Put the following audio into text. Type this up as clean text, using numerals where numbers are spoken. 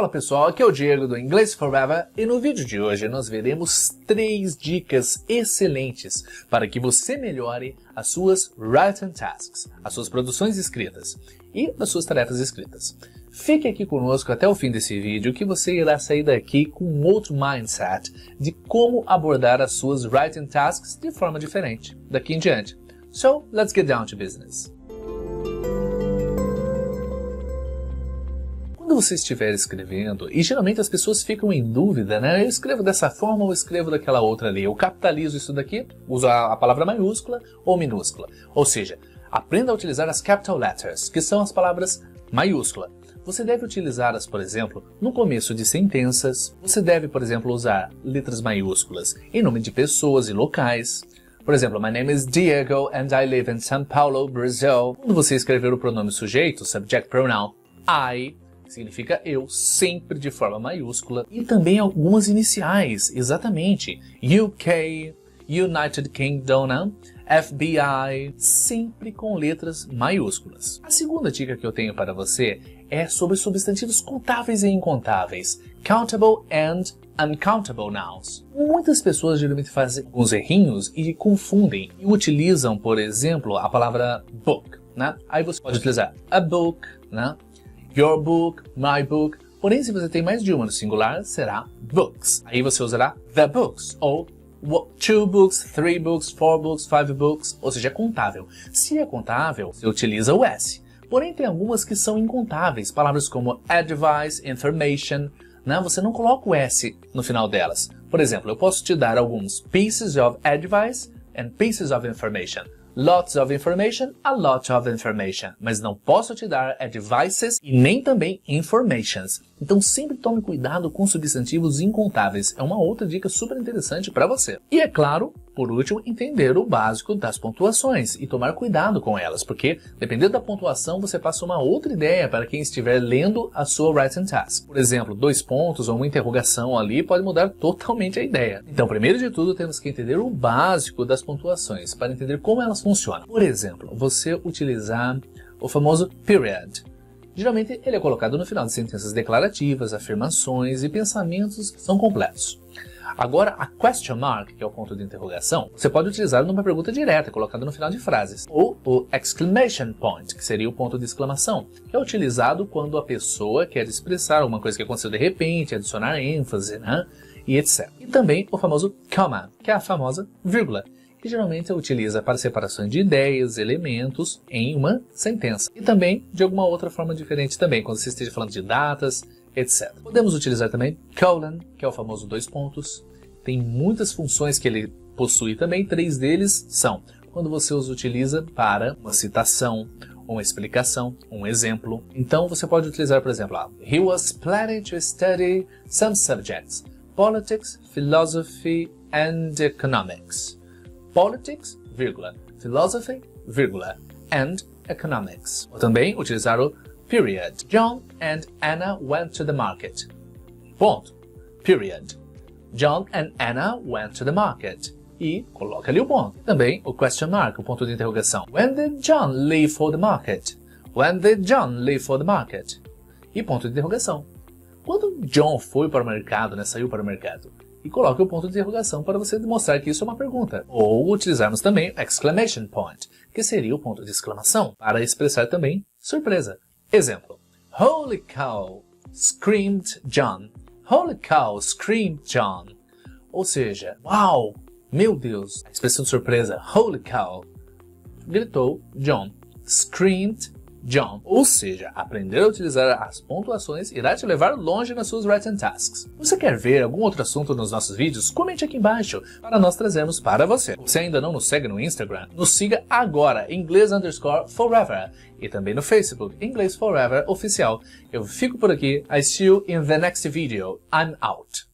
Fala pessoal, aqui é o Diego do English Forever e no vídeo de hoje nós veremos 3 dicas excelentes para que você melhore as suas written tasks, as suas produções escritas e as suas tarefas escritas. Fique aqui conosco até o fim desse vídeo que você irá sair daqui com um outro mindset de como abordar as suas written tasks de forma diferente daqui em diante. So, let's get down to business. Quando você estiver escrevendo, e geralmente as pessoas ficam em dúvida, né? Eu escrevo dessa forma ou escrevo daquela outra ali. Eu capitalizo isso daqui, uso a palavra maiúscula ou minúscula. Ou seja, aprenda a utilizar as capital letters, que são as palavras maiúsculas. Você deve utilizá-las, por exemplo, no começo de sentenças. Você deve, por exemplo, usar letras maiúsculas em nome de pessoas e locais. Por exemplo, my name is Diego and I live in São Paulo, Brazil. Quando você escrever o pronome sujeito, subject pronoun, I, significa eu, sempre de forma maiúscula. E também algumas iniciais, exatamente. UK, United Kingdom, né? FBI, sempre com letras maiúsculas. A segunda dica que eu tenho para você é sobre substantivos contáveis e incontáveis. Countable and uncountable nouns. Muitas pessoas geralmente fazem alguns errinhos e confundem e utilizam, por exemplo, a palavra book, né? Aí você pode utilizar a book, né? Your book, my book. Porém, se você tem mais de uma no singular, será books. Aí você usará the books, ou 2 books, 3 books, 4 books, 5 books, ou seja, é contável. Se é contável, você utiliza o S. Porém, tem algumas que são incontáveis, palavras como advice, information, né? Você não coloca o S no final delas. Por exemplo, eu posso te dar alguns pieces of advice and pieces of information. Lots of information, a lot of information. Mas não posso te dar advices e nem também informations. Então sempre tome cuidado com substantivos incontáveis. É uma outra dica super interessante para você. E é claro, por último, entender o básico das pontuações e tomar cuidado com elas, porque dependendo da pontuação você passa uma outra ideia para quem estiver lendo a sua written task. Por exemplo, 2 pontos ou uma interrogação ali pode mudar totalmente a ideia. Então, primeiro de tudo, temos que entender o básico das pontuações para entender como elas funcionam. Por exemplo, você utilizar o famoso period. Geralmente ele é colocado no final de sentenças declarativas, afirmações e pensamentos que são completos. Agora, a question mark, que é o ponto de interrogação, você pode utilizar numa pergunta direta, colocada no final de frases. Ou o exclamation point, que seria o ponto de exclamação, que é utilizado quando a pessoa quer expressar alguma coisa que aconteceu de repente, adicionar ênfase, né? E etc. E também o famoso comma, que é a famosa vírgula, que geralmente utiliza para separação de ideias, elementos em uma sentença. E também de alguma outra forma diferente também, quando você esteja falando de datas, etc. Podemos utilizar também colon, que é o famoso 2 pontos. Tem muitas funções que ele possui também, 3 deles são quando você os utiliza para uma citação, uma explicação, um exemplo. Então você pode utilizar, por exemplo, he was planning to study some subjects, politics, philosophy and economics. Politics, vírgula, philosophy, vírgula, and economics. Ou também utilizar o period. John and Anna went to the market. Ponto. Period. John and Anna went to the market. E coloca ali o ponto. Também o question mark, o ponto de interrogação. When did John leave for the market? When did John leave for the market? E ponto de interrogação. Quando John foi para o mercado, né, saiu para o mercado? E coloque o ponto de interrogação para você demonstrar que isso é uma pergunta. Ou utilizarmos também o exclamation point, que seria o ponto de exclamação, para expressar também surpresa. Exemplo. Holy cow, screamed John. Holy cow, screamed John. Ou seja, uau, meu Deus. A expressão de surpresa, holy cow, gritou John. Screamed John. Ou seja, aprender a utilizar as pontuações irá te levar longe nas suas written tasks. Você quer ver algum outro assunto nos nossos vídeos? Comente aqui embaixo para nós trazermos para você. Se ainda não nos segue no Instagram, nos siga agora, English_Forever. E também no Facebook, English Forever Oficial. Eu fico por aqui. I see you in the next video. I'm out.